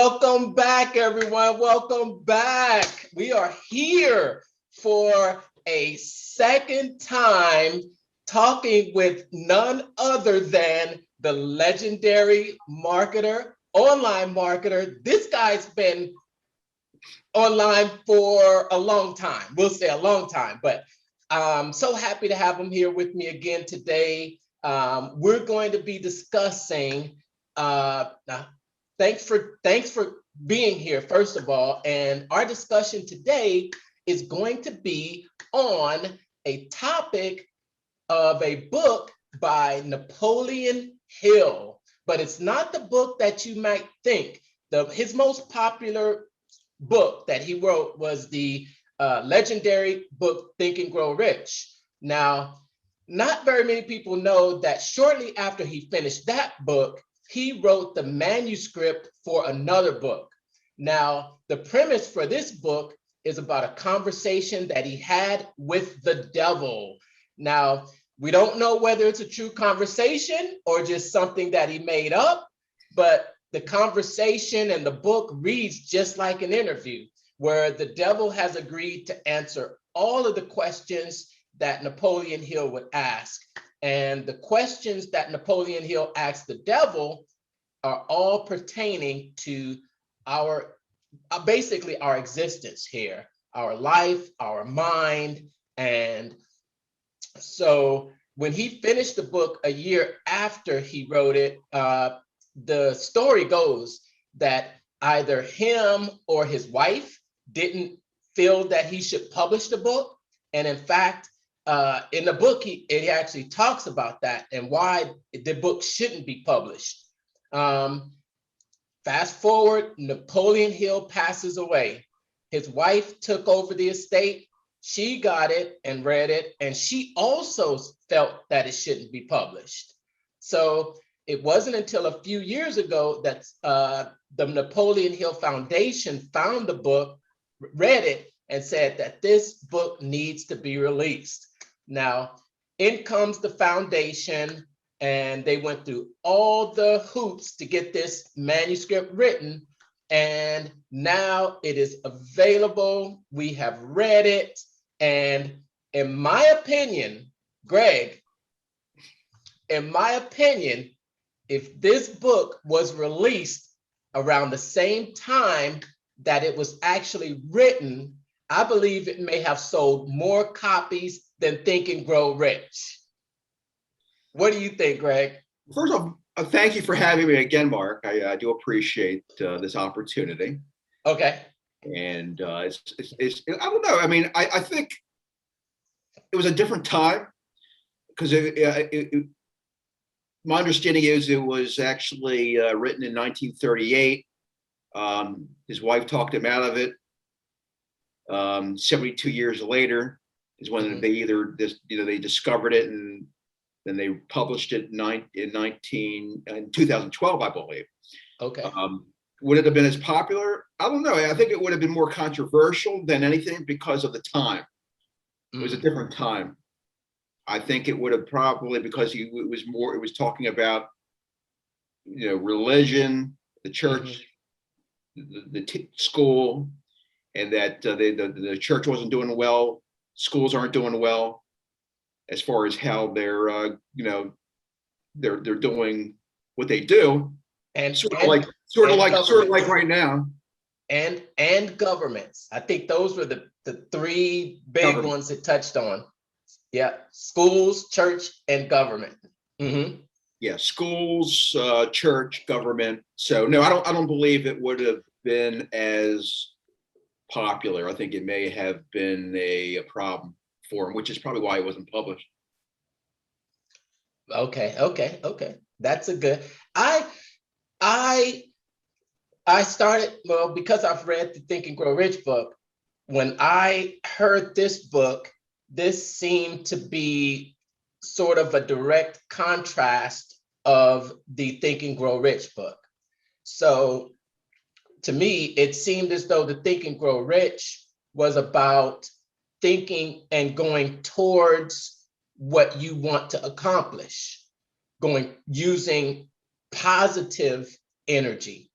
Welcome back, everyone. Welcome back. We are here for a second time talking with none other than the legendary marketer, online marketer. This guy's been online for a long time. We'll say a long time, but I'm so happy to have him here with me again today. We're going to be discussing Thanks for being here, first of all. And our discussion today is going to be on a topic of a book by Napoleon Hill, but it's not the book that you might think. His most popular book that he wrote was the legendary book, Think and Grow Rich. Now, not very many people know that shortly after he finished that book, he wrote the manuscript for another book. Now, the premise for this book is about a conversation that he had with the devil. Now, we don't know whether it's a true conversation or just something that he made up, but the conversation and the book reads just like an interview where the devil has agreed to answer all of the questions that Napoleon Hill would ask. And the questions that Napoleon Hill asked the devil are all pertaining to our, basically our existence here, our life, our mind. And so when he finished the book a year after he wrote it, the story goes that either him or his wife didn't feel that he should publish the book. And in fact, in the book, it actually talks about that and why the book shouldn't be published. Fast forward, Napoleon Hill passes away. His wife took over the estate. She got it and read it, and she also felt that it shouldn't be published. So it wasn't until a few years ago that the Napoleon Hill Foundation found the book, read it, and said that this book needs to be released. Now, in comes the foundation, and they went through all the hoops to get this manuscript written, and now it is available. We have read it, and in my opinion, Greg, in my opinion, if this book was released around the same time that it was actually written, I believe it may have sold more copies than Think and Grow Rich. What do you think, Greg? First of all, thank you for having me again, Mark. I do appreciate this opportunity. Okay. And I don't know. I mean, I think it was a different time because my understanding is it was actually written in 1938. His wife talked him out of it. 72 years later is when they they discovered it, and then they published it in 2012, I believe. Okay. Would it have been as popular? I don't know. I think it would have been more controversial than anything because of the time. It was a different time. I think it would have probably, because it was talking about, religion, the church, the school, and that the church wasn't doing well, schools aren't doing well, as far as how they're doing what they do, and sort of like right now, and governments. I think those were the three big ones it touched on. Yeah, schools, church, and government. Yeah, schools, church, government. So no, I don't believe it would have been as popular. I think it may have been a problem for him, which is probably why it wasn't published. Okay. That's a good. I started, well, because I've read the Think and Grow Rich book. When I heard this book, this seemed to be sort of a direct contrast of the Think and Grow Rich book. So to me, it seemed as though the Think and Grow Rich was about thinking and going towards what you want to accomplish, using positive energy.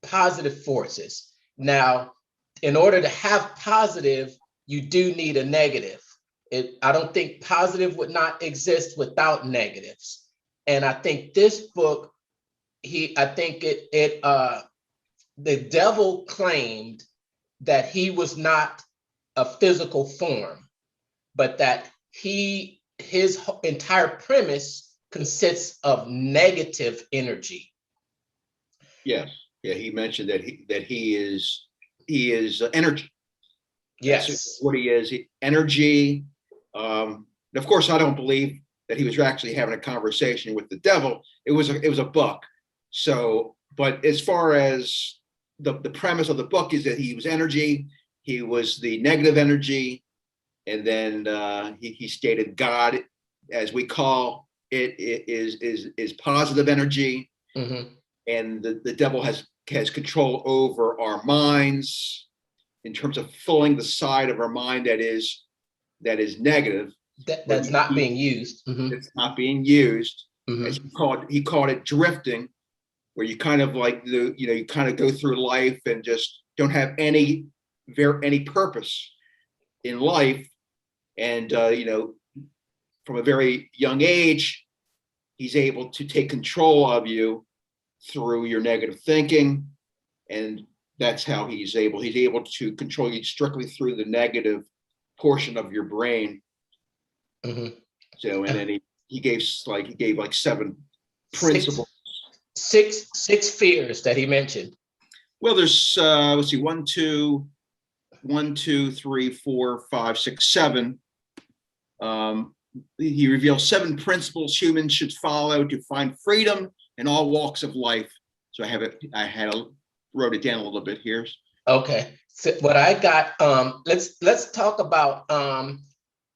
positive forces. Now, in order to have positive, you do need a negative. I don't think positive would not exist without negatives. And I think this book, the devil claimed that he was not a physical form, but that his entire premise consists of negative energy. Yes. Yeah. He mentioned that he is energy. Yes. That's what he is. Energy. Of course, I don't believe that he was actually having a conversation with the devil. It was a book. So, but as far as the premise of the book is that he was energy, he was the negative energy, and then he stated God, as we call it, is positive energy, Mm-hmm. and the devil has control over our minds in terms of filling the side of our mind that is negative. That's not being used. Mm-hmm. It's not being used. Mm-hmm. As he called it drifting, where you kind of like you kind of go through life and just don't have any purpose in life. And from a very young age, he's able to take control of you through your negative thinking, and that's how he's able to control you strictly through the negative portion of your brain. Mm-hmm. So, and then he gave like 7 principles. Six fears that he mentioned. Well, there's let's see, 1, 2, 3, 4, 5, 6, 7. He reveals 7 principles humans should follow to find freedom in all walks of life. So wrote it down a little bit here. Okay. So what I got, let's talk about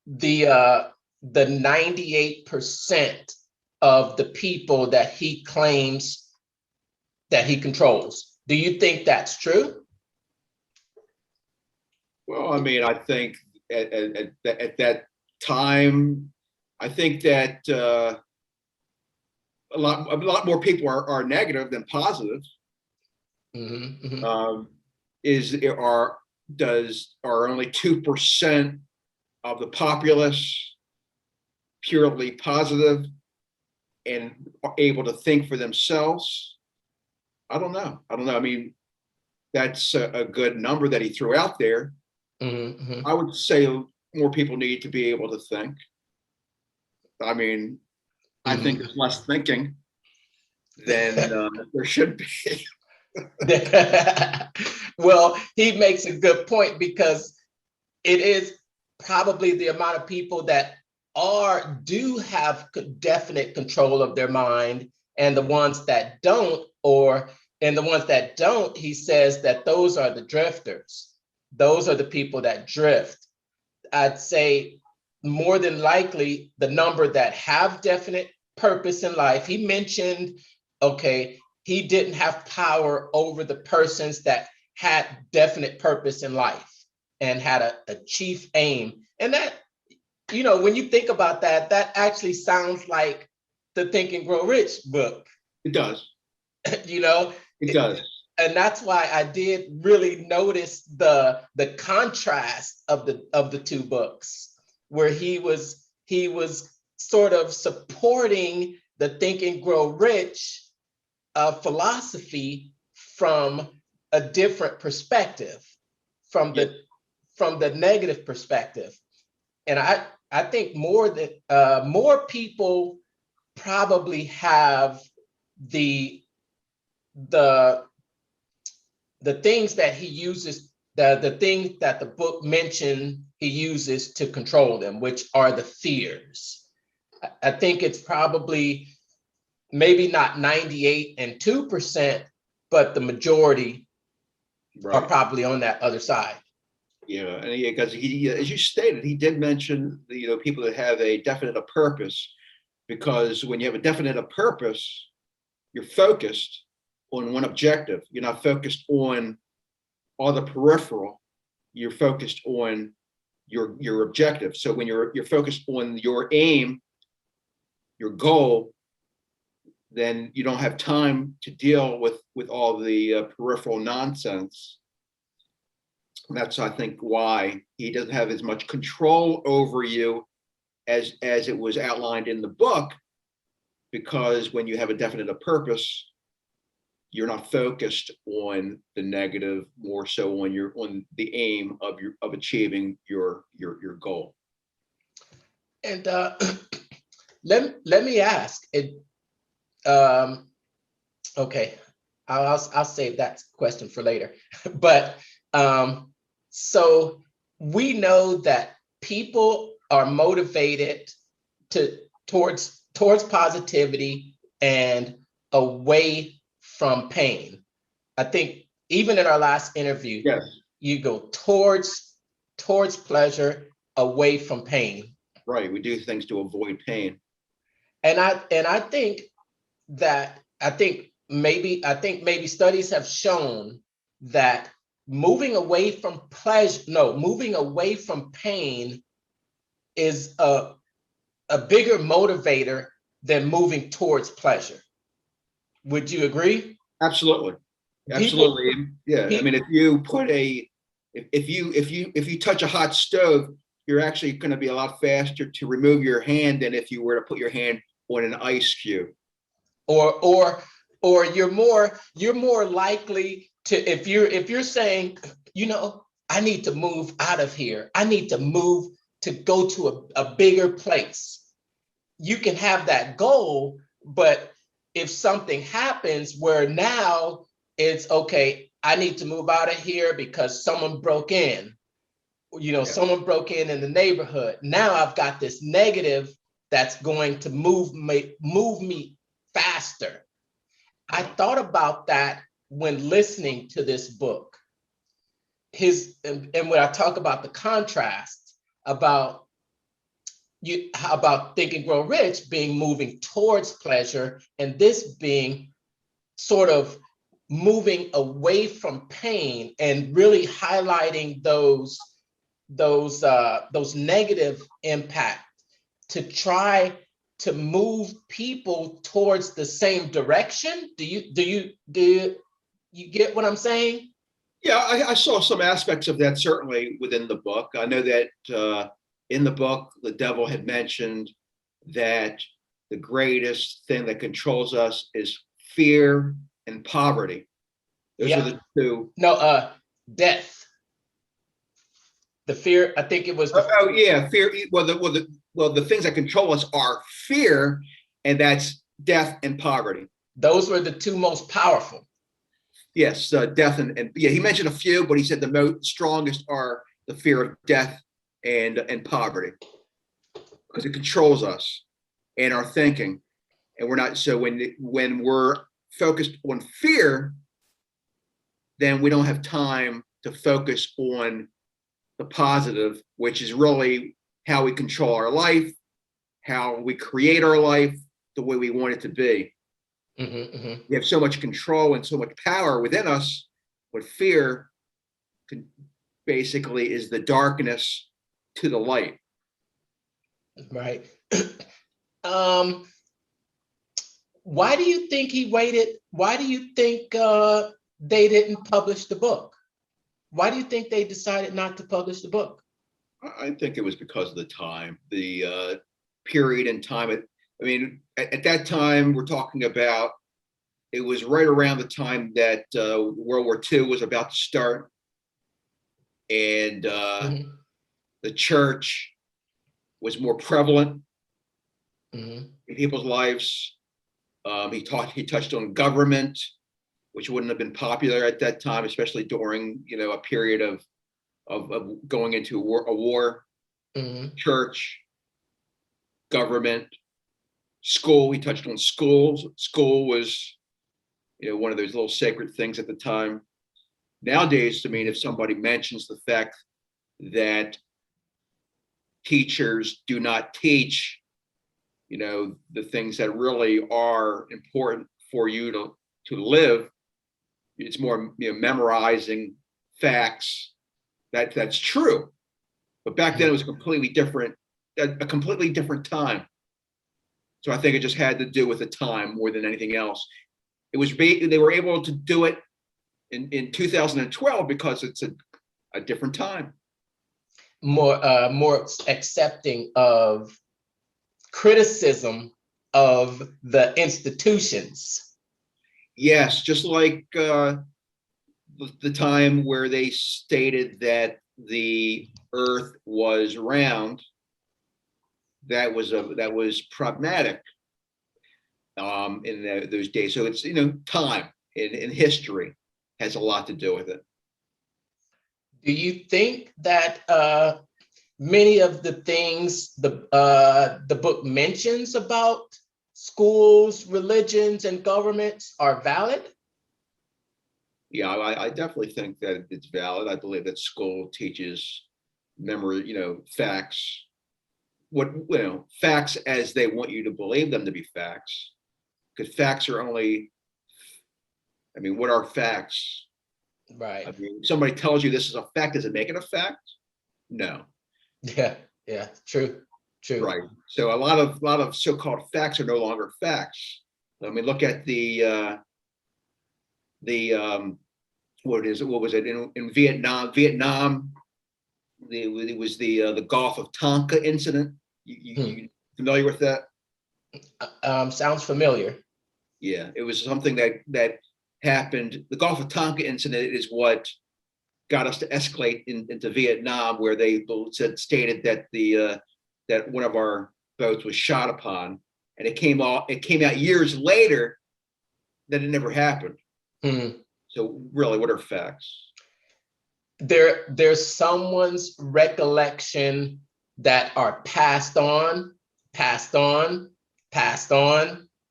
the 98% of the people that he claims that he controls. Do you think that's true? Well, I mean, I think at that time, I think that a lot more people are negative than positive. Mm-hmm. Are only 2% of the populace purely positive and are able to think for themselves? I don't know. I mean, that's a good number that he threw out there. Mm-hmm. I would say more people need to be able to think. I mean, I think there's less thinking than there should be. Well, he makes a good point, because it is probably the amount of people that do have definite control of their mind, and the ones that don't, he says that those are the drifters. Those are the people that drift. I'd say more than likely the number that have definite purpose in life. He mentioned, okay, he didn't have power over the persons that had definite purpose in life and had a chief aim. And that, when you think about that, that actually sounds like the Think and Grow Rich book. It does. It does. And that's why I did really notice the contrast of the 2 books, where he was sort of supporting the Think and Grow Rich philosophy from a different perspective, from the negative perspective. And I think more people probably have the things that he uses, the things that the book mentioned he uses to control them, which are the fears. I think it's probably maybe not 98 and 2%, but the majority are probably on that other side. Yeah, and because he, as you stated, he did mention people that have a definite purpose, because when you have a definite purpose, you're focused on one objective. You're not focused on all the peripheral. You're focused on your objective. So when you're focused on your aim, your goal, then you don't have time to deal with all the peripheral nonsense. And that's, I think, why he doesn't have as much control over you as it was outlined in the book, because when you have a definite purpose, you're not focused on the negative, more so on the aim of achieving your goal. And let me ask it. Okay, I'll save that question for later. But so we know that people are motivated towards positivity and away from pain. I think even in our last interview, Yes. you go towards pleasure, away from pain. Right. We do things to avoid pain. And I think maybe studies have shown that moving away from pain is a bigger motivator than moving towards pleasure. Would you agree? Absolutely. Absolutely. Yeah. I mean, if you touch a hot stove, you're actually going to be a lot faster to remove your hand than if you were to put your hand on an ice cube. Or you're more likely to, if you're saying, I need to move out of here. I need to move to go to a bigger place. You can have that goal, but if something happens where now it's okay, I need to move out of here because someone broke in. Someone broke in the neighborhood. Now I've got this negative that's going to move me faster. I thought about that when listening to this book. And when I talk about the contrast about Think and Grow Rich being moving towards pleasure, and this being sort of moving away from pain and really highlighting those negative impact to try to move people towards the same direction. Do you get what I'm saying? Yeah, I saw some aspects of that certainly within the book. I know that in the book, the devil had mentioned that the greatest thing that controls us is fear and poverty. Those are the two. No, death. The fear, I think it was. Yeah, fear. Well, the things that control us are fear, and that's death and poverty. Those were the two most powerful. Yes, death and yeah, he mentioned a few, but he said the most strongest are the fear of death and poverty, because it controls us and our thinking, and we're not. So when we're focused on fear, then we don't have time to focus on the positive, which is really how we control our life, how we create our life the way we want it to be. We have so much control and so much power within us, but fear basically is the darkness to the light. Right. Why do you think he waited? Why do you think they didn't publish the book? Why do you think they decided not to publish the book? I think it was because of the time, the period in time. I mean, at that time, we're talking about, it was right around the time that World War II was about to start. And the church was more prevalent in people's lives. He touched on government, which wouldn't have been popular at that time, especially during a period of going into a war. Church, government, school. He touched on schools. School was one of those little sacred things at the time. Nowadays, I mean, if somebody mentions the fact that teachers do not teach the things that really are important for you to live, it's more memorizing facts. That's true, but back then it was a completely different time. So I think it just had to do with the time more than anything else. They were able to do it in 2012 because it's a different time. More accepting of criticism of the institutions. Yes, just like the time where they stated that the Earth was round. That was problematic in those days. So it's, time in history has a lot to do with it. Do you think that many of the things the book mentions about schools, religions, and governments are valid? Yeah, I definitely think that it's valid. I believe that school teaches memory, facts, facts as they want you to believe them to be facts. Because facts are only, what are facts? Right. Somebody tells you this is a fact, does it make it a fact? No. Yeah, true. Right. So a lot of so-called facts are no longer facts. Look at the what was it in Vietnam? It was the Gulf of Tonkin incident. You familiar with that? Sounds familiar. Yeah, it was something that happened. The Gulf of Tonkin incident is what got us to escalate into Vietnam, where they stated that that one of our boats was shot upon, and it came out years later that it never happened. So really, what are facts? There's someone's recollection that are passed on,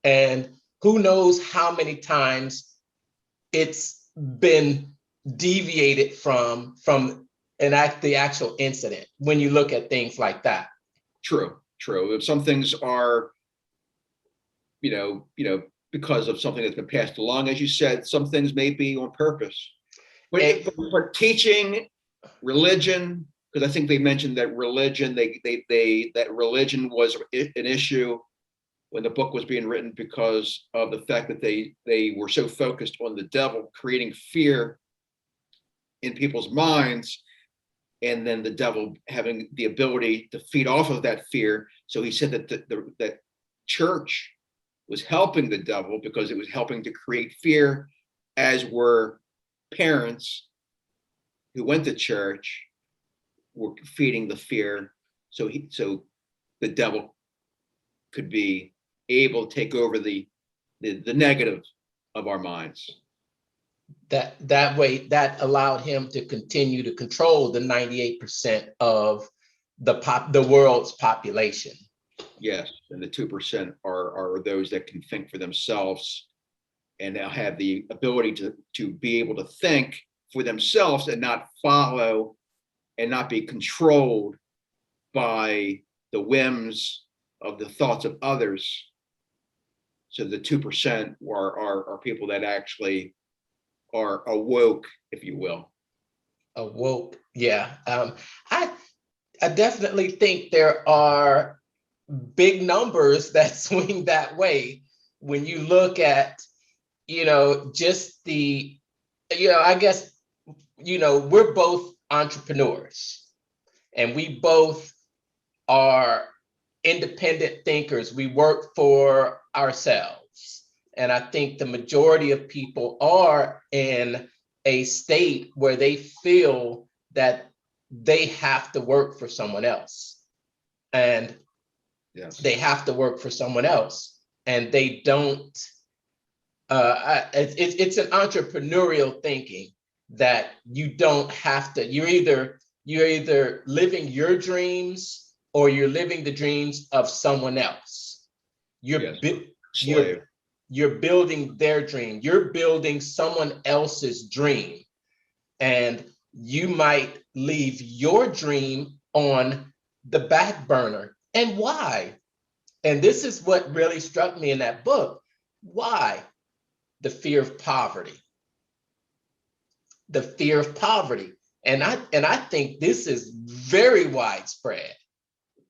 and who knows how many times it's been deviated from the actual incident when you look at things like that. True. If some things are, because of something that's been passed along, as you said, some things may be on purpose. But teaching religion, because I think they mentioned that religion, that religion was an issue when the book was being written because of the fact that they were so focused on the devil creating fear in people's minds, and then the devil having the ability to feed off of that fear. So he said that that church was helping the devil because it was helping to create fear, as were parents who went to church were feeding the fear. So the devil could be able to take over the negative of our minds. That way, that allowed him to continue to control the 98% of the world's population. Yes, and the 2% are those that can think for themselves and now have the ability to be able to think for themselves and not follow and not be controlled by the whims of the thoughts of others. So the 2% are people that actually are awoke, if you will. Awoke, yeah. I definitely think there are big numbers that swing that way when you look at, just I guess, we're both entrepreneurs and we both are independent thinkers. We work for ourselves. And I think the majority of people are in a state where they feel that they have to work for someone else. And yes, they have to work for someone else. And they don't, it's an entrepreneurial thinking that you don't have to, you're either living your dreams or you're living the dreams of someone else. You're building their dream. You're building someone else's dream. And you might leave your dream on the back burner. And why? And this is what really struck me in that book. Why? The fear of poverty. The fear of poverty. And I think this is very widespread.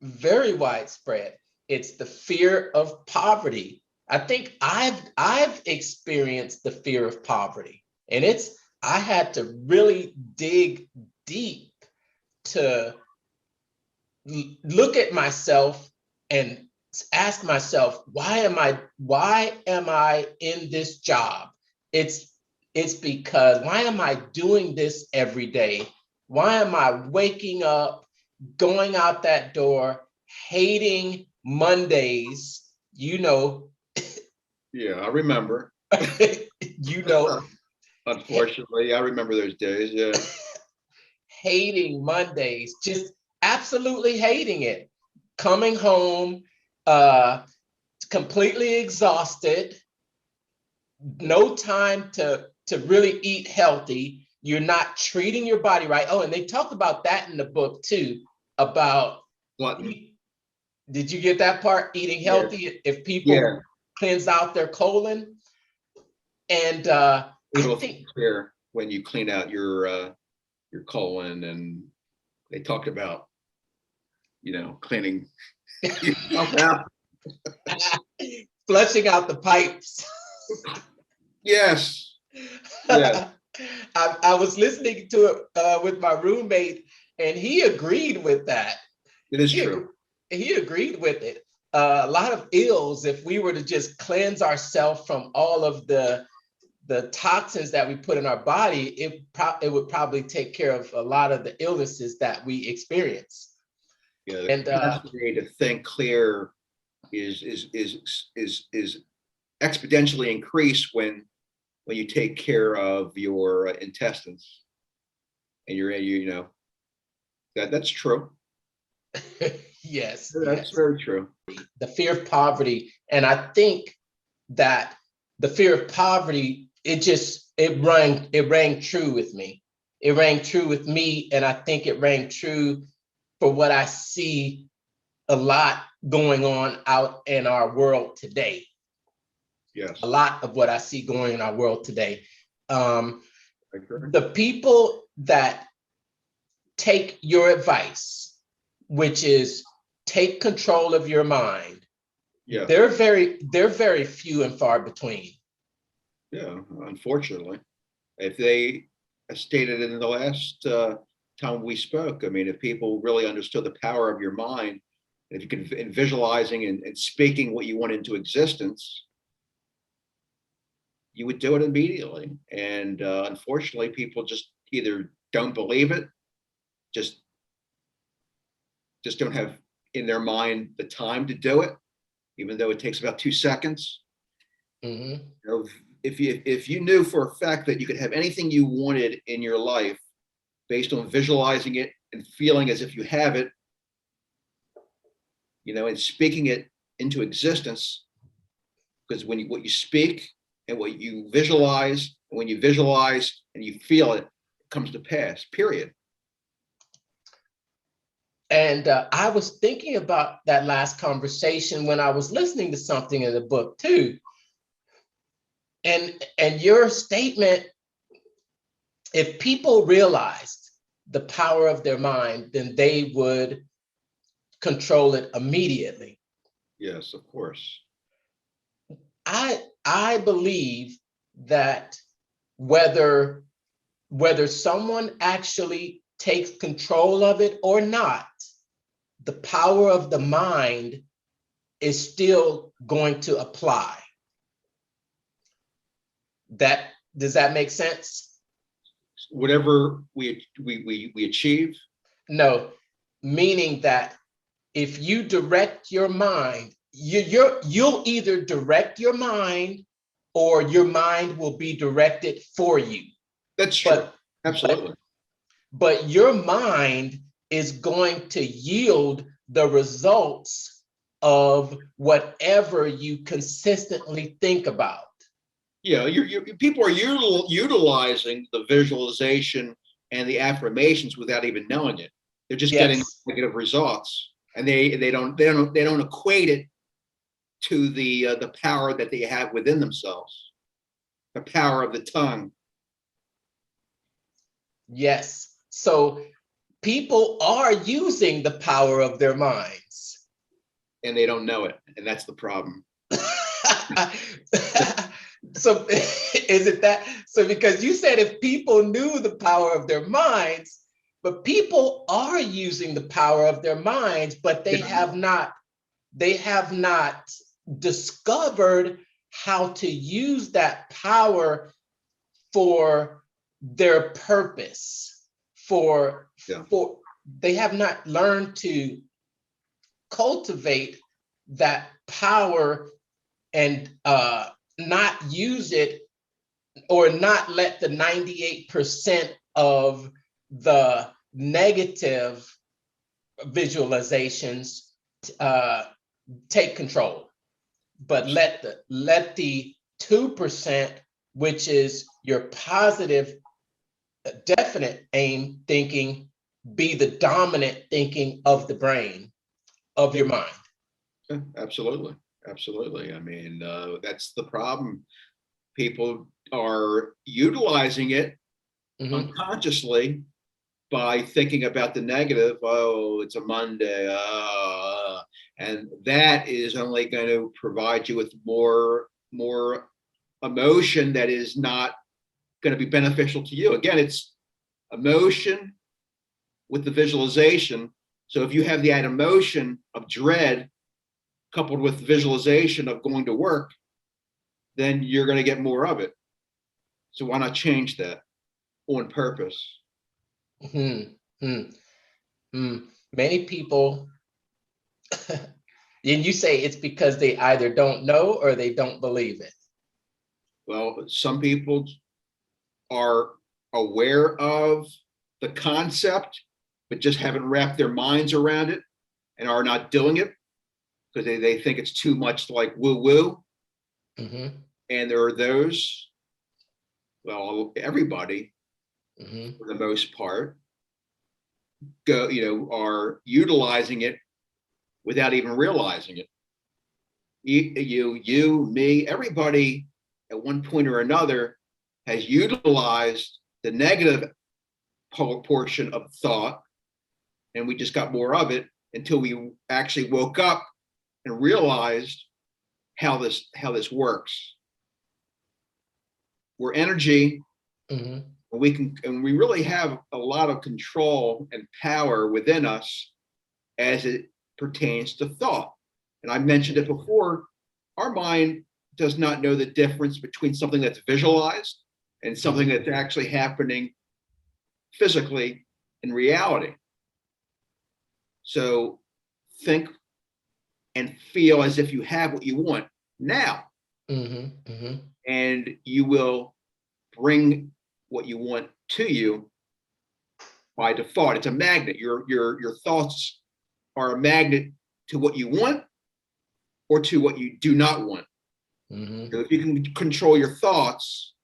Very widespread. It's the fear of poverty. I think I've experienced the fear of poverty, and I had to really dig deep to look at myself and ask myself, why am I in this job? It's because, why am I doing this every day? Why am I waking up, going out that door, hating Mondays? Yeah, I remember. You know, Unfortunately, I remember those days. Yeah. hating Mondays, just absolutely hating it. Coming home, uh, completely exhausted, no time to really eat healthy. You're not treating your body right. Oh, and they talked about that in the book too, about, Gluttony. did you get that part? Eating Yeah. healthy, if people Yeah. cleanse out their colon. And I Able to think, clear when you clean out your colon, and they talked about, cleaning yourself out. flushing out the pipes. Yes. Yes. I was listening to it with my roommate, and he agreed with that. It is He, true. he agreed with it. A lot of ills, if we were to just cleanse ourselves from all of the toxins that we put in our body, it would probably take care of a lot of the illnesses that we experience. Yeah, the And capacity to think clear is exponentially increased when you take care of your intestines, and that's true. yes, That's yes, very true. the fear of poverty. And I think that the fear of poverty, it rang true with me. It rang true with me, and I think it rang true for what I see a lot going on out in our world today. Yes, A lot of what I see going in our world today. Um, I agree. the people that take your advice, which is take control of your mind, Yes. they're very few and far between. Yeah, unfortunately. If they stated in the last time we spoke, I mean, if people really understood the power of your mind, if you could, in visualizing and speaking what you want into existence, you would do it immediately. And unfortunately, people just either don't believe it, just don't have in their mind the time to do it, even though it takes about 2 seconds. Mm-hmm. You know, if you knew for a fact that you could have anything you wanted in your life based on visualizing it and feeling as if you have it, and speaking it into existence, because what you speak and what you visualize, and when you visualize and you feel it, it comes to pass, period. And I was thinking about that last conversation when I was listening to something in the book too. And your statement, if people realized the power of their mind, then they would control it immediately. Yes, of course. I believe that whether someone actually takes control of it or not, the power of the mind is still going to apply. Does that make sense? Whatever we achieve. No, meaning that if you direct your mind, you'll either direct your mind or your mind will be directed for you. That's true. But Absolutely. but your mind is going to yield the results of whatever you consistently think about. Yeah, people are utilizing the visualization and the affirmations without even knowing it. They're just getting Yes. negative results, and they don't equate it to the power that they have within themselves, the power of the tongue. Yes. So people are using the power of their minds. and they don't know it. And that's the problem. So is it that? So because you said if people knew the power of their minds, but people are using the power of their minds, but they have not discovered how to use that power for their purpose, they have not learned to cultivate that power and not use it, or not let the 98% of the negative visualizations take control, but let the 2%, which is your positive, definite aim thinking, be the dominant thinking of the brain, of your mind. Yeah, absolutely. Absolutely. I mean, that's the problem. People are utilizing it unconsciously by thinking about the negative. Oh, it's a Monday. And that is only going to provide you with more emotion that is not going to be beneficial to you. Again, it's emotion with the visualization. So if you have that emotion of dread coupled with visualization of going to work, then you're going to get more of it. So why not change that on purpose? Many people, and you say it's because they either don't know or they don't believe it. Well, some people are aware of the concept, but just haven't wrapped their minds around it and are not doing it because they think it's too much like woo-woo. And there are those, well, everybody, for the most part, are utilizing it without even realizing it. You, me, everybody at one point or another has utilized the negative portion of thought, and we just got more of it until we actually woke up and realized how this works. We're energy, and we really have a lot of control and power within us as it pertains to thought. And I mentioned it before, our mind does not know the difference between something that's visualized and something that's actually happening physically in reality. So think and feel as if you have what you want now. And you will bring what you want to you by default. It's a magnet. Your thoughts are a magnet to what you want or to what you do not want. So if you can control your thoughts,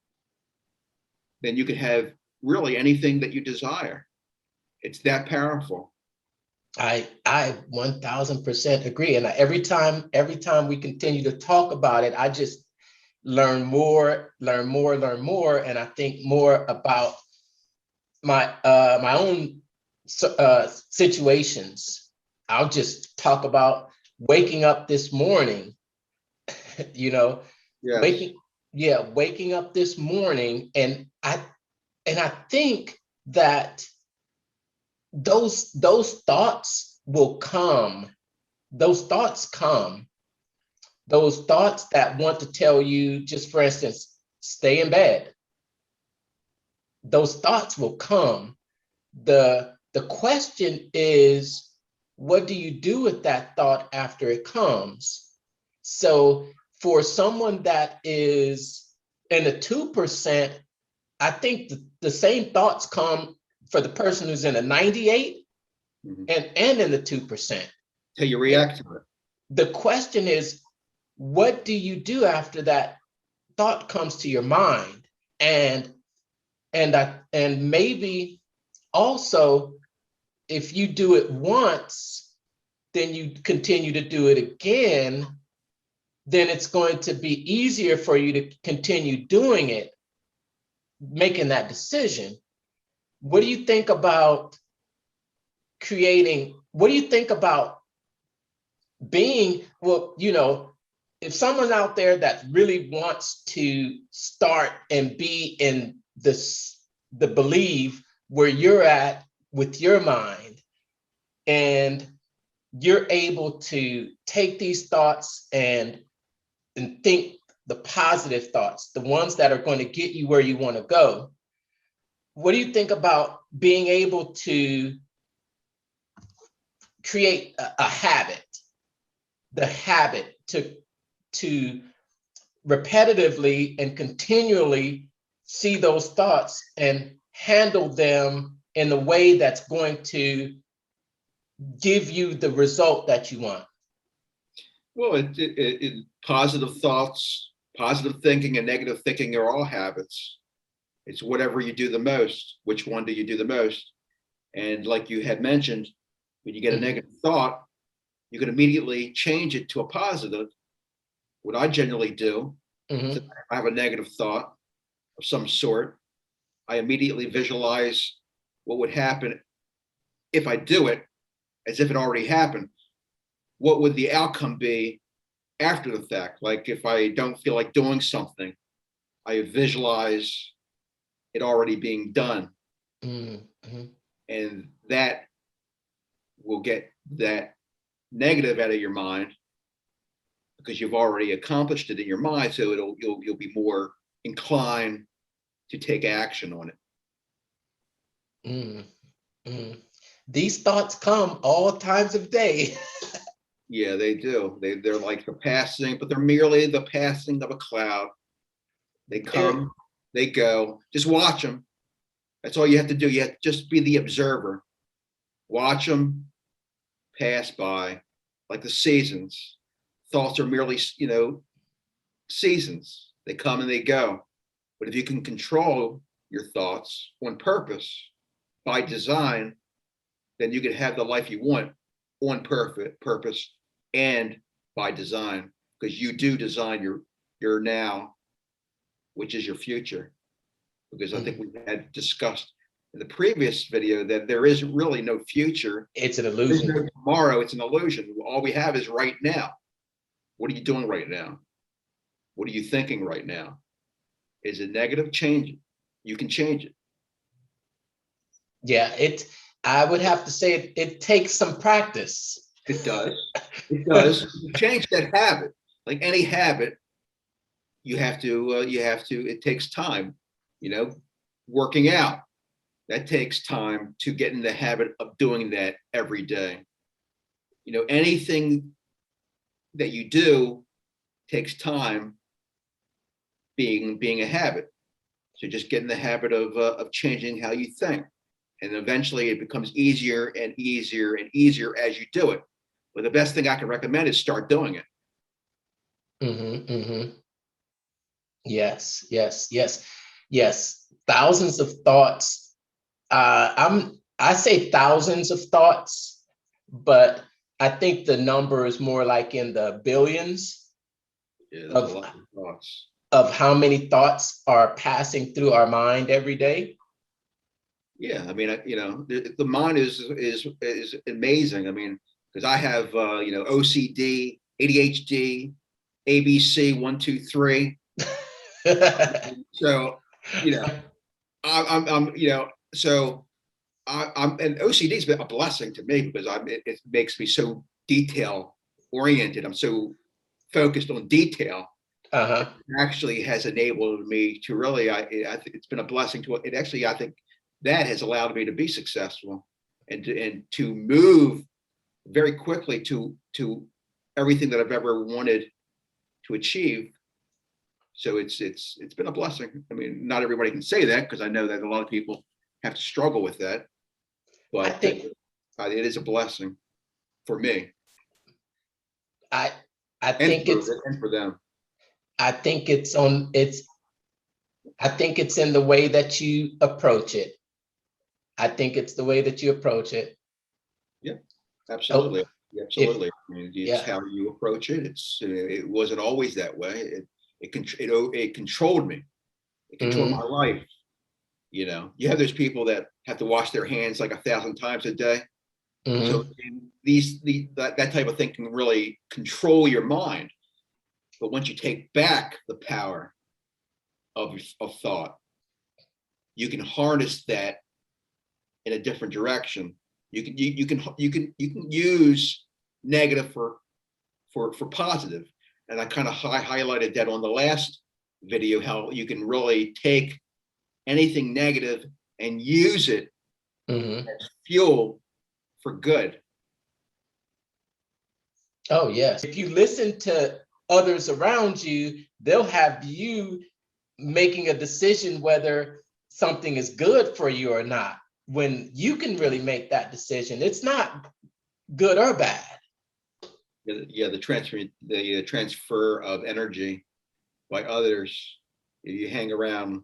then you can have really anything that you desire. It's that powerful. I 1000% agree. And every time we continue to talk about it, I just learn more. And I think more about my own situations. I'll just talk about waking up this morning, Yes. waking up this morning. And I think that those thoughts will come. Those thoughts that want to tell you, just for instance, stay in bed. Those thoughts will come. The question is, what do you do with that thought after it comes? So for someone that is in the 2%, I think the same thoughts come for the person who's in a 98 and in the 2%. How you react to it. The question is, what do you do after that thought comes to your mind? And maybe also, if you do it once, then you continue to do it again, then it's going to be easier for you to continue doing it, making that decision. What do you think about well, if someone out there that really wants to start and be in the believe where you're at with your mind, and you're able to take these thoughts and think the positive thoughts, the ones that are going to get you where you want to go. What do you think about being able to create a habit, the habit to repetitively and continually see those thoughts and handle them in a way that's going to give you the result that you want? Well, positive thoughts, positive thinking, and negative thinking are all habits. It's whatever you do the most. Which one do you do the most? And like you had mentioned, when you get a negative thought, you can immediately change it to a positive. What I generally do, if I have a negative thought of some sort, I immediately visualize what would happen if I do it as if it already happened. What would the outcome be after the fact? Like if I don't feel like doing something, I visualize it already being done. And that will get that negative out of your mind because you've already accomplished it in your mind. So you'll be more inclined to take action on it. These thoughts come all times of day. Yeah, they do. They're like the passing, but they're merely the passing of a cloud. They come, they go. Just watch them. That's all you have to do. You have to just be the observer. Watch them pass by, like the seasons. Thoughts are merely, seasons. They come and they go. But if you can control your thoughts on purpose, by design, then you can have the life you want on purpose and by design, because you do design your now, which is your future. Because I think we had discussed in the previous video that there is really no future. It's an illusion. There's no tomorrow. It's an illusion. All we have is right now. What are you doing right now? What are you thinking right now? Is it negative? Change it. You can change it. Yeah, I would have to say it takes some practice. It does. It does. You change that habit. Like any habit, you have to, it takes time, working out. That takes time to get in the habit of doing that every day. Anything that you do takes time being a habit. So just get in the habit of changing how you think. And eventually it becomes easier and easier and easier as you do it. But the best thing I can recommend is start doing it. Yes. Thousands of thoughts. I say thousands of thoughts, but I think the number is more like in the billions. Yeah, that's a lot of thoughts. Of how many thoughts are passing through our mind every day. Yeah, I mean, the mind is amazing. I mean, because I have OCD, ADHD, ABC 1, 2, 3. So I'm and OCD's been a blessing to me because it makes me so detail oriented. I'm so focused on detail. It actually has enabled me to really, I think it's been a blessing to it. Actually, I think that has allowed me to be successful and to move very quickly to everything that I've ever wanted to achieve. So it's been a blessing. I mean, not everybody can say that because I know that a lot of people have to struggle with that, but I think it is a blessing for me. I think it's and for them. I think it's in the way that you approach it. I think it's the way that you approach it. Yeah, absolutely. Absolutely. I mean, it's how you approach it. It wasn't always that way. It controlled me. It controlled my life. You have those people that have to wash their hands like 1,000 times a day. So that type of thing can really control your mind. But once you take back the power of thought, you can harness that in a different direction. You can use negative for positive. And I kind of highlighted that on the last video, how you can really take anything negative and use it as fuel for good. Oh, yes. If you listen to others around you, they'll have you making a decision whether something is good for you or not. When you can really make that decision, it's not good or bad. Yeah, the transfer of energy by others. If you hang around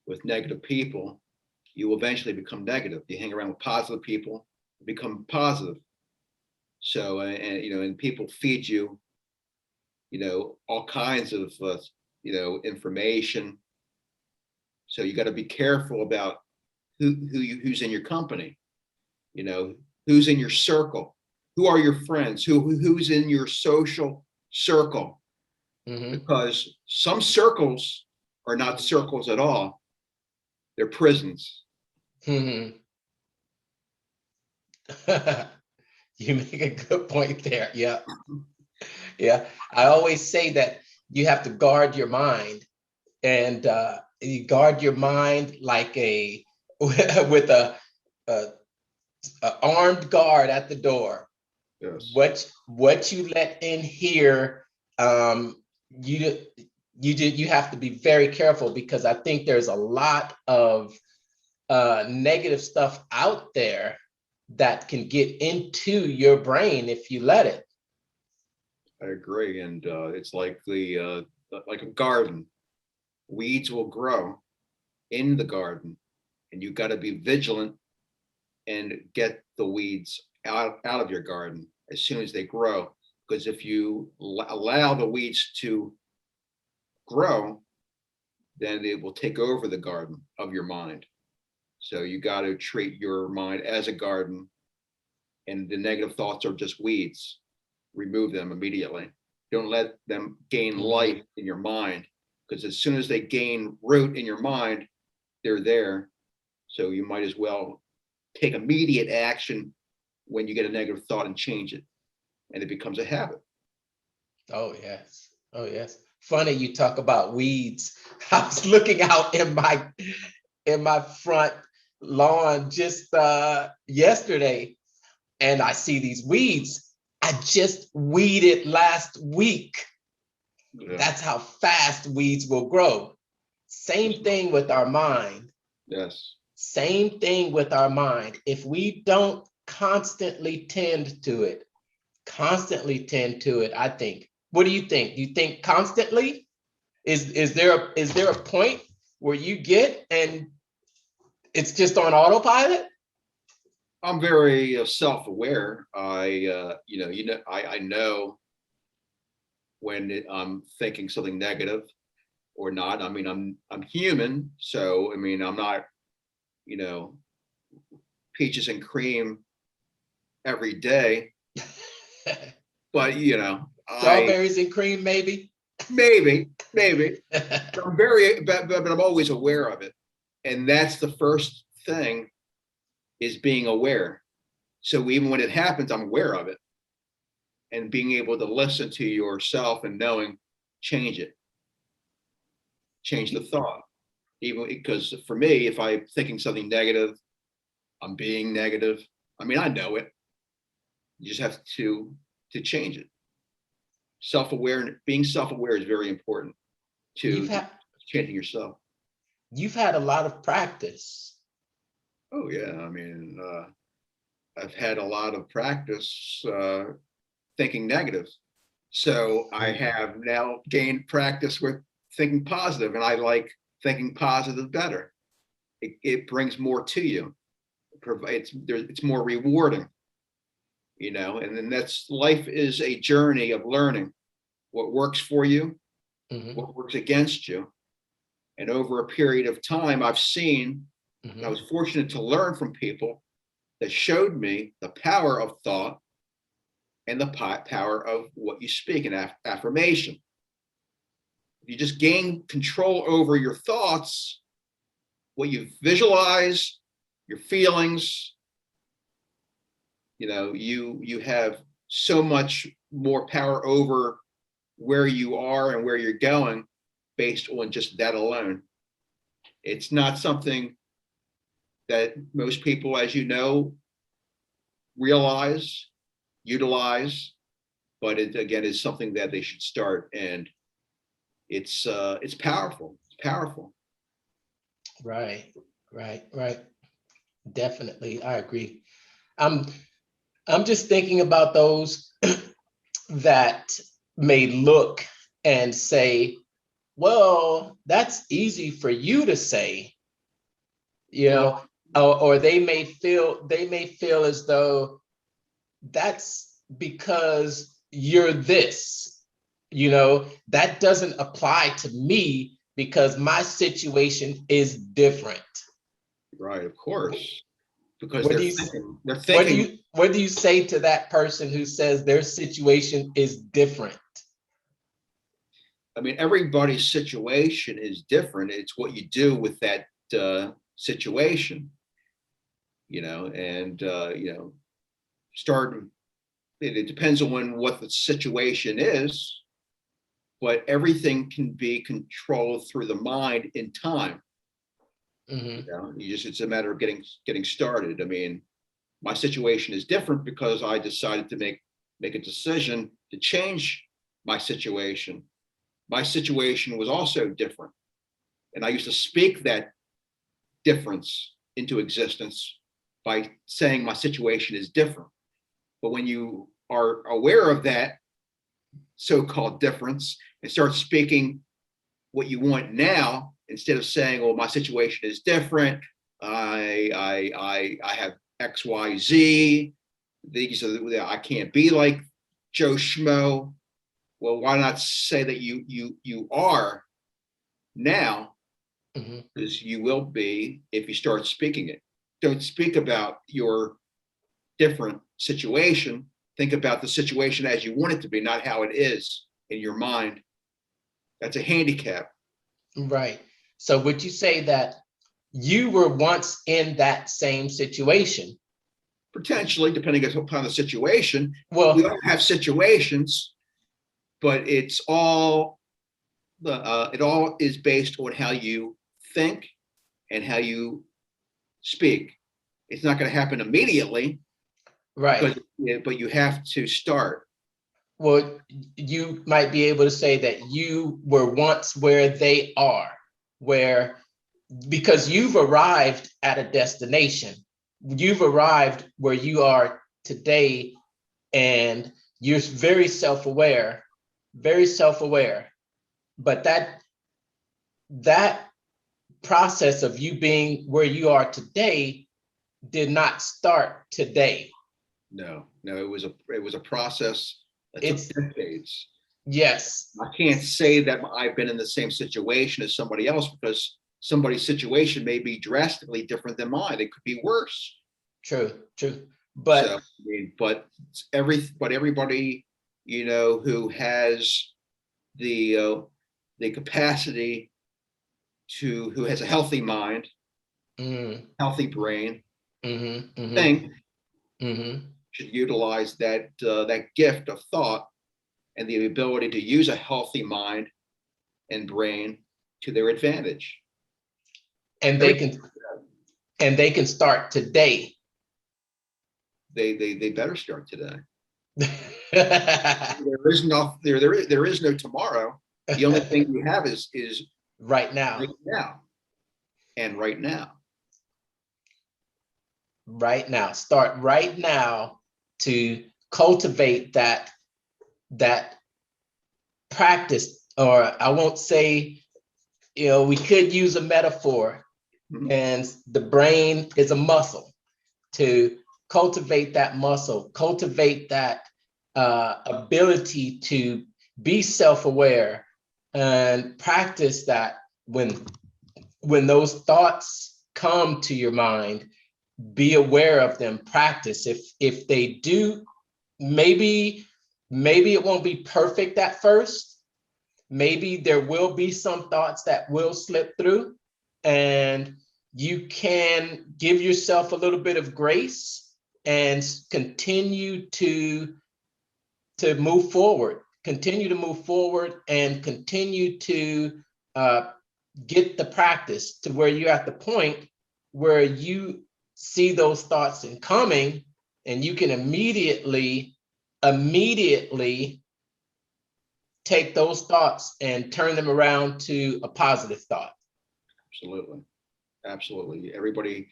with negative people, you will eventually become negative. You hang around with positive people, become positive. So, and people feed you, all kinds of, information. So you got to be careful about who's in your company, who's in your circle, who are your friends, who's in your social circle, because some circles are not circles at all. They're prisons. You make a good point there. Yeah. Yeah. I always say that you have to guard your mind, and you guard your mind like with a armed guard at the door. Yes. What you let in here, you have to be very careful, because I think there's a lot of negative stuff out there that can get into your brain if you let it. I agree, and it's like like a garden. Weeds will grow in the garden, and you got to be vigilant and get the weeds out of your garden as soon as they grow. Because if you allow the weeds to grow, then it will take over the garden of your mind. So you got to treat your mind as a garden, and the negative thoughts are just weeds. Remove them immediately. Don't let them gain life in your mind, because as soon as they gain root in your mind, they're there. So you might as well take immediate action when you get a negative thought and change it, and it becomes a habit. Oh, yes. Oh, yes. Funny you talk about weeds. I was looking out in my front lawn just yesterday, and I see these weeds. I just weeded last week. Yeah. That's how fast weeds will grow. Same thing with our mind. Yes. Same thing with our mind. If we don't constantly tend to it, I think. What do you think? Do you think constantly? Is there a point where you get and it's just on autopilot? I'm very self-aware. I know when I'm thinking something negative or not. I mean, I'm human, so I mean, I'm not, peaches and cream every day. But Strawberries and cream, maybe. maybe. But but I'm always aware of it, and that's the first thing, is being aware. So even when it happens, I'm aware of it, and being able to listen to yourself and knowing, change it, change the thought. Even because for me, if I'm thinking something negative, I'm being negative. I mean, I know it. You just have to change it. Being self-aware is very important to changing yourself. You've had a lot of practice. Oh yeah, I mean, I've had a lot of practice thinking negative. So I have now gained practice with thinking positive, and I like thinking positive better. It brings more to you. It's more rewarding, and then life is a journey of learning what works for you, what works against you. And over a period of time, I've seen, and I was fortunate to learn from people that showed me the power of thought and the power of what you speak in affirmation. If you just gain control over your thoughts, what you visualize, your feelings, you have so much more power over where you are and where you're going based on just that alone. It's not something that most people, as you know, realize, utilize, but it again is something that they should start, and it's powerful. It's powerful. Right. Definitely, I agree. I'm just thinking about those that may look and say, well, that's easy for you to say, or they may feel as though that's because you're this, that doesn't apply to me because my situation is different. Right, of course. Because What do you say to that person who says their situation is different? I mean, everybody's situation is different. It's what you do with that situation, and start. It depends on what the situation is, but everything can be controlled through the mind in time. Mm-hmm. It's a matter of getting started. I mean, my situation is different because I decided to make a decision to change my situation. My situation was also different, and I used to speak that difference into existence by saying my situation is different. But when you are aware of that so-called difference and start speaking what you want now, instead of saying, "Oh, my situation is different. I have X, Y, Z. These are I can't be like Joe Schmo." Well, why not say that you are now, because you will be if you start speaking it. Don't speak about your different situation. Think about the situation as you want it to be, not how it is in your mind. That's a handicap. Right. So would you say that you were once in that same situation? Potentially, depending upon the situation. Well, we all have situations, but it all is based on how you think and how you speak. It's not going to happen immediately, right. but you have to start. Well, you might be able to say that you were once where they are, because you've arrived at a destination. You've arrived where you are today, and you're very self-aware, very self-aware. But that process of you being where you are today did not start today. No, it was a process that took decades. Yes. I can't say that I've been in the same situation as somebody else, because somebody's situation may be drastically different than mine. It could be worse. True. But so, but everybody, who has the capacity who has a healthy mind, healthy brain, think, should utilize that gift of thought and the ability to use a healthy mind and brain to their advantage. And they can start today. They better start today. There is no tomorrow. The only thing you have is right now. Right now. Right now. Start right now to cultivate that practice, or I won't say, we could use a metaphor, and the brain is a muscle. To cultivate that muscle, cultivate that ability to be self-aware, and practice that when those thoughts come to your mind, be aware of them, practice. If they do, maybe it won't be perfect at first. Maybe there will be some thoughts that will slip through, and you can give yourself a little bit of grace and continue to move forward, and continue to get the practice to where you're at the point where you see those thoughts incoming, and you can immediately take those thoughts and turn them around to a positive thought. Absolutely. Absolutely. Everybody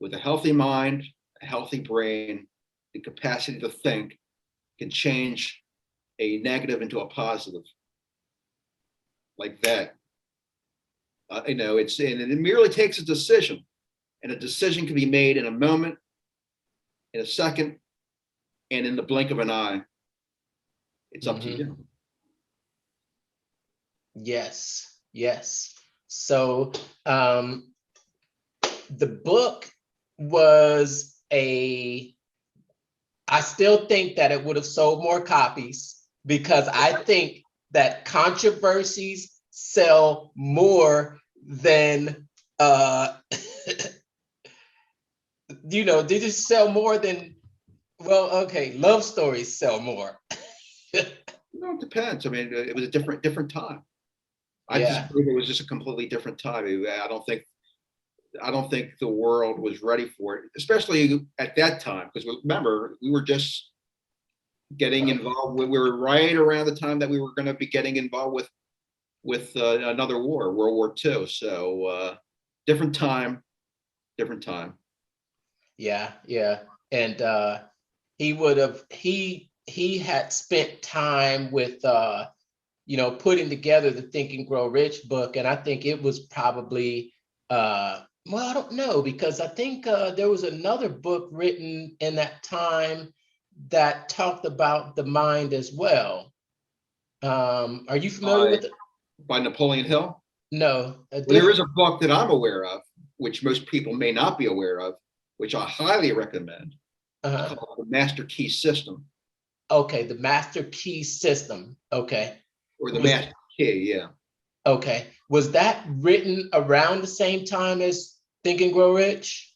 with a healthy mind, a healthy brain, the capacity to think can change a negative into a positive like that. And it merely takes a decision, and a decision can be made in a moment, in a second, and in the blink of an eye. It's up to you. Yes. So the book was I still think that it would have sold more copies, because I think that controversies sell more than they just sell more than, love stories sell more. It depends. I mean, it was a different time. I Yeah. just believe it was just a completely different time. I don't think the world was ready for it, especially at that time, because remember, we were just getting involved. We were right around the time that we were going to be getting involved with another war, World War II. So different time. Yeah. And he had spent time with putting together the Think and Grow Rich book, and I think it was probably I don't know, because I think there was another book written in that time that talked about the mind as well. Are you familiar with it? By Napoleon Hill? No. Well, there is a book that I'm aware of, which most people may not be aware of, which I highly recommend. It's called The Master Key System. Okay, The Master Key System. Okay. Or The Master Key, yeah. Okay. Was that written around the same time as Think and Grow Rich?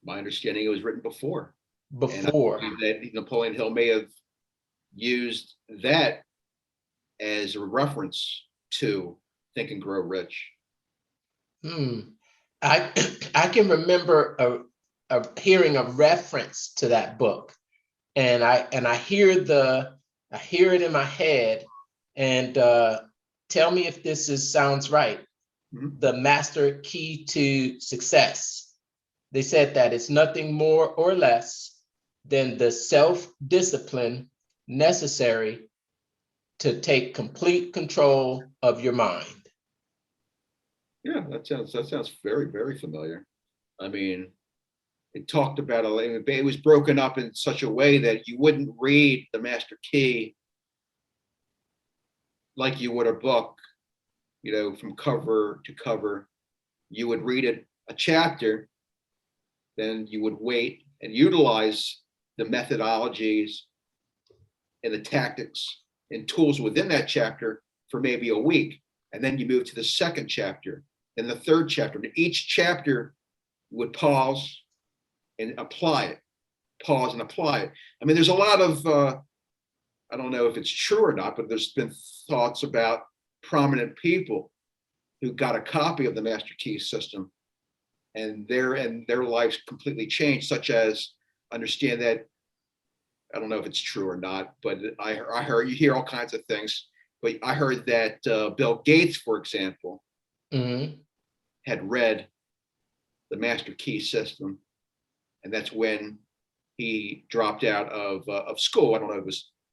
My understanding, it was written before. Before. And I believe that Napoleon Hill may have used that as a reference to Think and Grow Rich. I can remember hearing a reference to that book, and I hear it in my head, and tell me if this sounds right. Mm-hmm. The Master Key to Success. They said that it's nothing more or less than the self-discipline necessary to take complete control of your mind. Yeah, that sounds very, very familiar. I mean, it talked about it was broken up in such a way that you wouldn't read the Master Key like you would a book, from cover to cover. You would read it a chapter, then you would wait and utilize the methodologies and the tactics and tools within that chapter for maybe a week. And then you move to the second chapter and the third chapter. And each chapter would pause and apply it, pause and apply it. I mean, there's a lot of, I don't know if it's true or not, but there's been thoughts about prominent people who got a copy of the Master Key System and their lives completely changed, such as, understand that, I don't know if it's true or not, but I heard, you hear all kinds of things, but I heard that Bill Gates, for example, had read the Master Key System, and that's when he dropped out of school. I don't know, I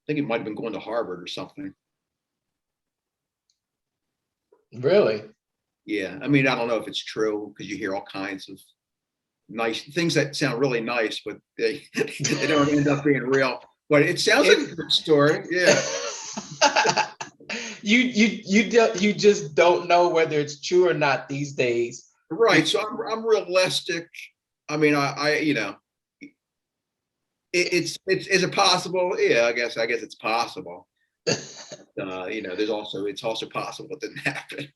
think he might have been going to Harvard or something. Really? Yeah, I mean, I don't know if it's true, because you hear all kinds of nice things that sound really nice, but they don't end up being real. But it sounds like a good story. Yeah. You just don't know whether it's true or not these days. Right. So I'm realistic. I mean, it's is it possible? Yeah, I guess it's possible. It's also possible it didn't happen.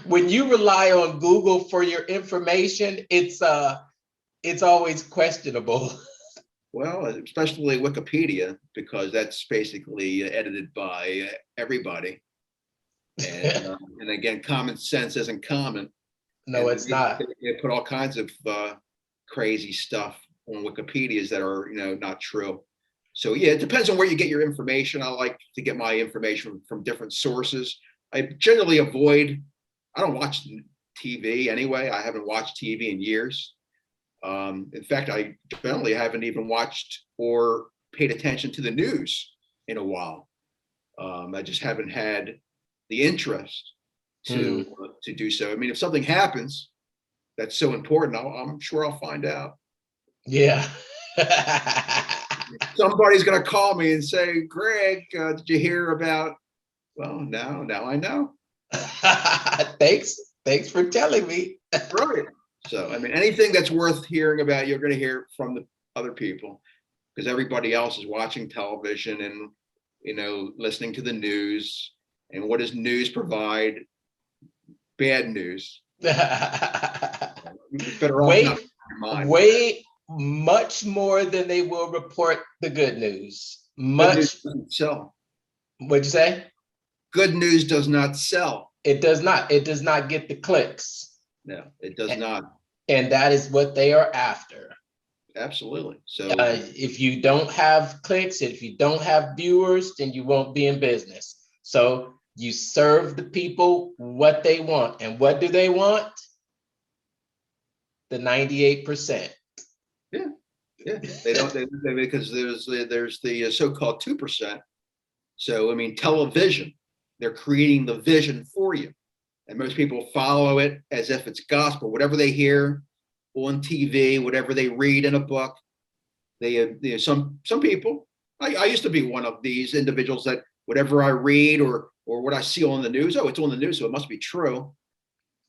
When you rely on Google for your information, it's always questionable. Well, especially Wikipedia, because that's basically edited by everybody. And again, common sense isn't common. No, And it's not. they put all kinds of crazy stuff on Wikipedias that are, not true. So yeah, it depends on where you get your information. I like to get my information from different sources. I generally avoid. I don't watch TV anyway. I haven't watched TV in years. In fact, I generally haven't even watched or paid attention to the news in a while. I just haven't had the interest to do so. I mean, if something happens that's so important, I'm sure I'll find out. Yeah. Somebody's going to call me and say, "Greg, did you hear about?" Well, now I know. Thanks for telling me. Right. So, I mean, anything that's worth hearing about, you're going to hear from the other people, because everybody else is watching television and, listening to the news. And what does news provide? Bad news. It's better off not in your mind. Way much more than they will report the good news. Good news doesn't sell. What'd you say? Good news does not sell. It does not. It does not get the clicks. No, it does not. And that is what they are after. Absolutely. So if you don't have clicks, if you don't have viewers, then you won't be in business. So you serve the people what they want. And what do they want? The 98%. Yeah. They don't, because there's the so-called 2%. So, I mean, television, they're creating the vision for you. And most people follow it as if it's gospel. Whatever they hear on TV, whatever they read in a book, some people. I used to be one of these individuals that whatever I read or what I see on the news, it's on the news, so it must be true.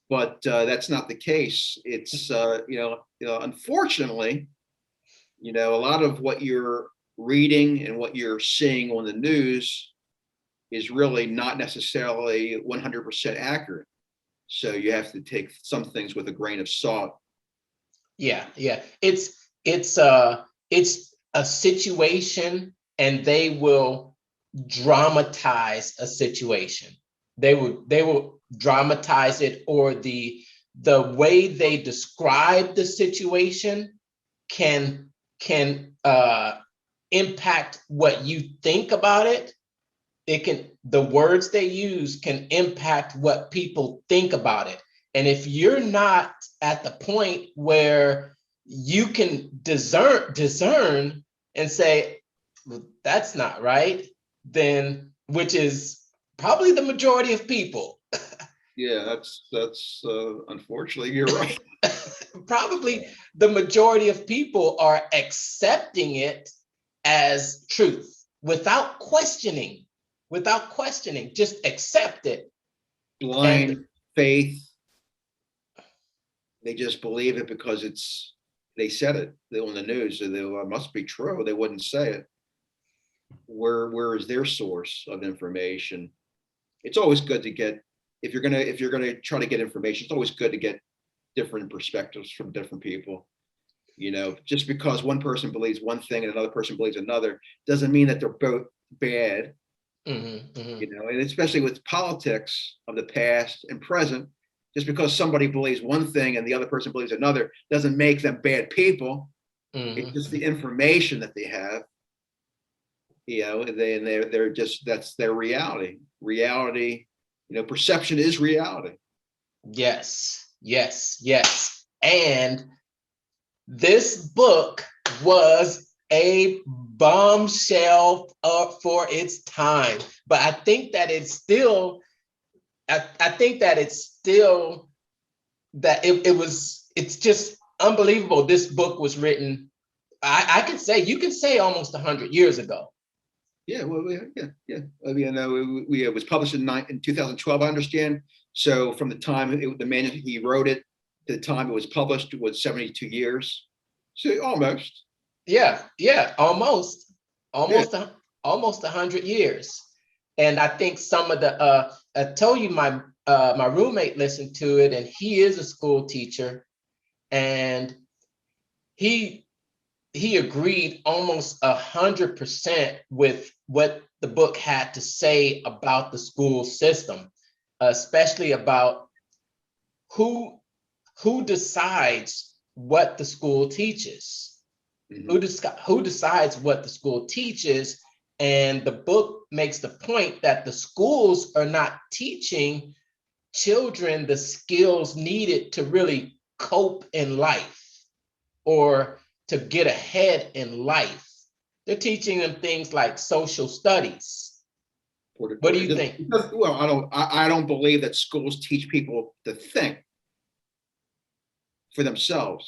But that's not the case. It's unfortunately, a lot of what you're reading and what you're seeing on the news is really not necessarily 100% accurate. So you have to take some things with a grain of salt. Yeah. It's a situation, and they will dramatize a situation. They will dramatize it, or the way they describe the situation can impact what you think about it. The words they use can impact what people think about it. And if you're not at the point where you can discern and say, well, that's not right, then, which is probably the majority of people. Yeah, that's unfortunately, you're right. Probably the majority of people are accepting it as truth without questioning, just accept it. Blind faith. They just believe it because they said it on the news, so it must be true. They wouldn't say it. Where is their source of information? It's always good to get, if you're gonna try to get information, it's always good to get different perspectives from different people. Just because one person believes one thing and another person believes another doesn't mean that they're both bad. And especially with politics of the past and present, just because somebody believes one thing and the other person believes another doesn't make them bad people. It's just the information that they have. They're just, that's their reality. Perception is reality. Yes. And this book was a bombshell for its time. But I think that it's still, it's just unbelievable. This book was written, you can say almost 100 years ago. Yeah, well, yeah. I mean, it was published in 2012, I understand. So from the time he wrote it the time it was published was 72 years. So almost. Yeah, yeah, Yeah. almost, almost 100 years. And I think some of the, I told you my roommate listened to it, and he is a school teacher, and he he agreed almost 100% with what the book had to say about the school system, especially about who who decides what the school teaches, Mhm. who decides what the school teaches. And the book makes the point that the schools are not teaching children the skills needed to really cope in life or to get ahead in life. They're teaching them things like social studies. What do you think? Well, I don't believe that schools teach people to think for themselves.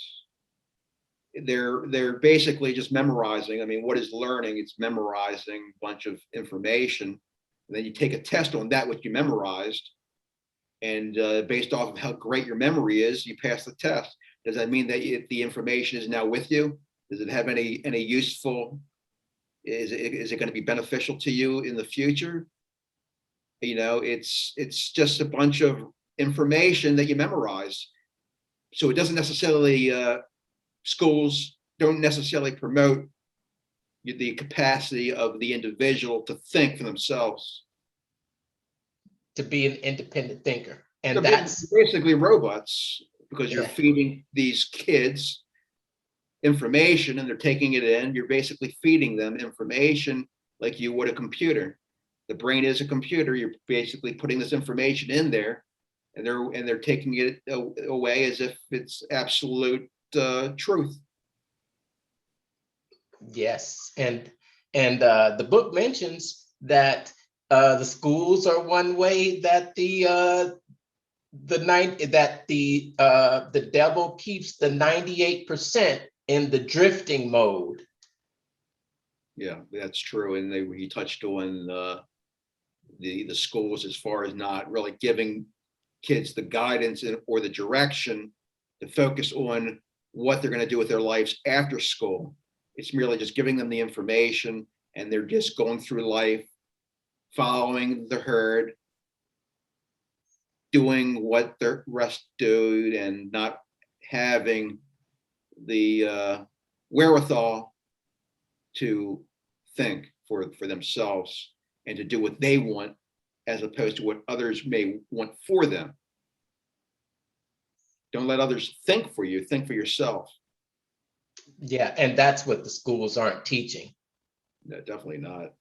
They're basically just memorizing. I mean, what is learning? It's memorizing a bunch of information, and then you take a test on that what you memorized, and based off of how great your memory is, you pass the test. Does that mean that the information is now with you? Does it have any useful? Is it going to be beneficial to you in the future? You know, it's just a bunch of information that you memorize. So it doesn't necessarily schools don't necessarily promote the capacity of the individual to think for themselves. To be an independent thinker. And They're that's, basically robots because you're yeah, feeding these kids information and they're taking it in. You're basically feeding them information like you would a computer. The brain is a computer. You're basically putting this information in there, and they're taking it away as if it's absolute truth. yes. And the book mentions that the schools are one way that the devil keeps the 98% in the drifting mode. Yeah, that's true. And he touched on the schools as far as not really giving kids the guidance or the direction to focus on what they're going to do with their lives after school. It's merely just giving them the information, and they're just going through life, following the herd, doing what the rest do, and not having the wherewithal to think for themselves and to do what they want as opposed to what others may want for them. Don't let others think for you, think for yourself. Yeah, and that's what the schools aren't teaching. No, definitely not.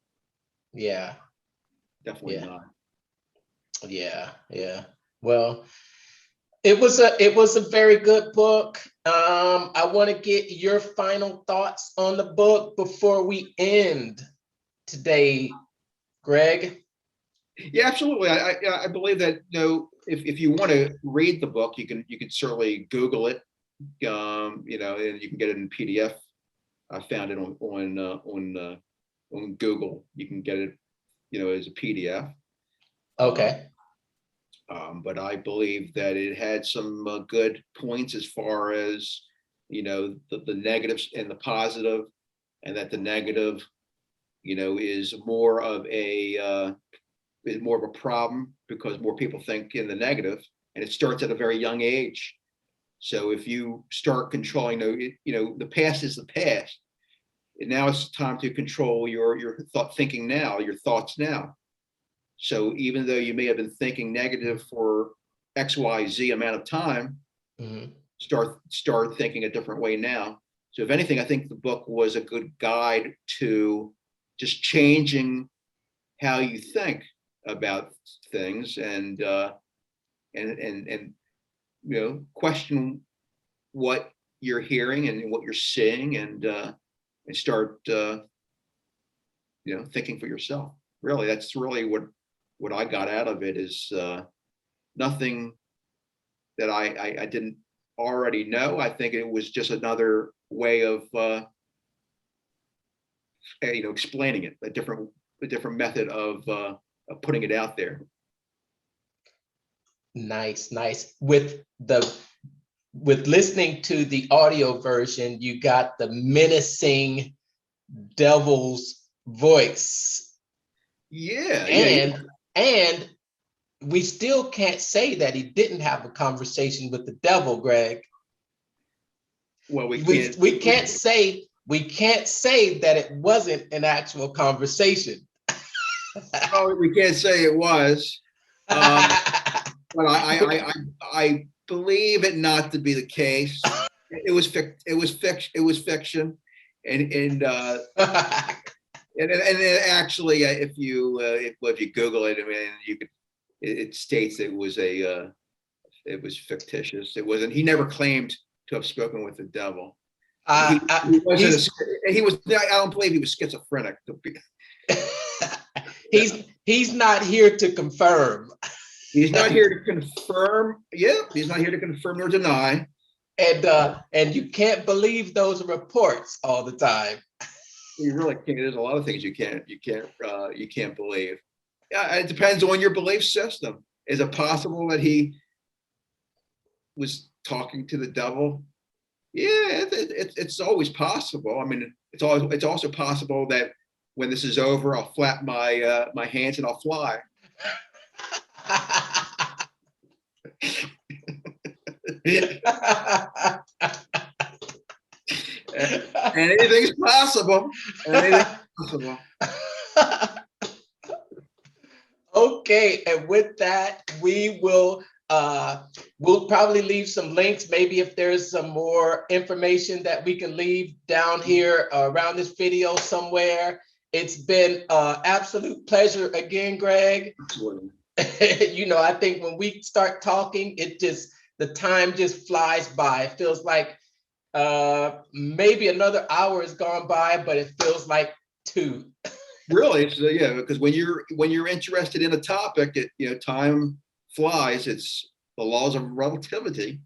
Yeah, Definitely yeah, not. yeah, yeah. Well, it was a very good book. I want to get your final thoughts on the book before we end today, Greg. Yeah, absolutely. I believe that, you know, if you want to read the book, you can certainly Google it. You know, and you can get it in PDF. I found it on Google. You can get it, you know, as a PDF. Uh, Okay. but I believe that it had some good points as far as, you know, the negatives and the positive, and that the negative, you know, is more of a problem because more people think in the negative, and it starts at a very young age. So if you start controlling, you know, the past is the past. And now it's time to control your thinking now, your thoughts now. So even though you may have been thinking negative for X, Y, Z amount of time, Mhm. start thinking a different way now. So if anything, I think the book was a good guide to just changing how you think about things, and you know, question what you're hearing and what you're seeing, and start you know, thinking for yourself. Really, that's really what I got out of it is nothing that I didn't already know. I think it was just another way of you know, explaining it, a different method of putting it out there. Nice, nice. With with listening to the audio version, you got the menacing devil's voice. Yeah, And we still can't say that he didn't have a conversation with the devil, Greg. Well, we can't say that it wasn't an actual conversation. Oh, we can't say it was. But I believe it not to be the case. It was fiction, and actually, if you Google it, I mean, you could. It states it was fictitious. It wasn't. He never claimed to have spoken with the devil. He wasn't. He was. I don't believe he was schizophrenic. He's not here to confirm. He's not here to confirm. Yeah, he's not here to confirm nor deny. And you can't believe those reports all the time. You really can't. There's a lot of things you can't believe. Yeah, it depends on your belief system. Is it possible that he was talking to the devil? Yeah, it's always possible. I mean, it's also possible that when this is over, I'll flap my my hands and I'll fly. And anything's possible. Okay, and with that, we will we'll probably leave some links. Maybe if there's some more information that we can leave down here around this video somewhere. It's been an absolute pleasure again, Greg. You know, I think when we start talking, the time just flies by. It feels like maybe another hour has gone by, but it feels like 2. Really? So, yeah, because when you're interested in a topic, time flies. It's the laws of relativity.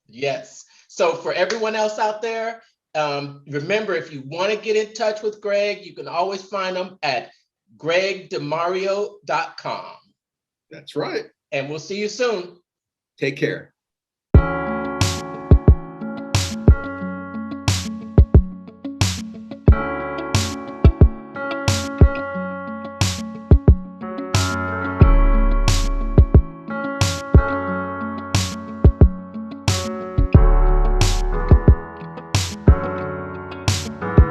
Yes. So for everyone else out there, remember, if you want to get in touch with Greg, you can always find him at gregdemario.com. That's right. And we'll see you soon. Take care.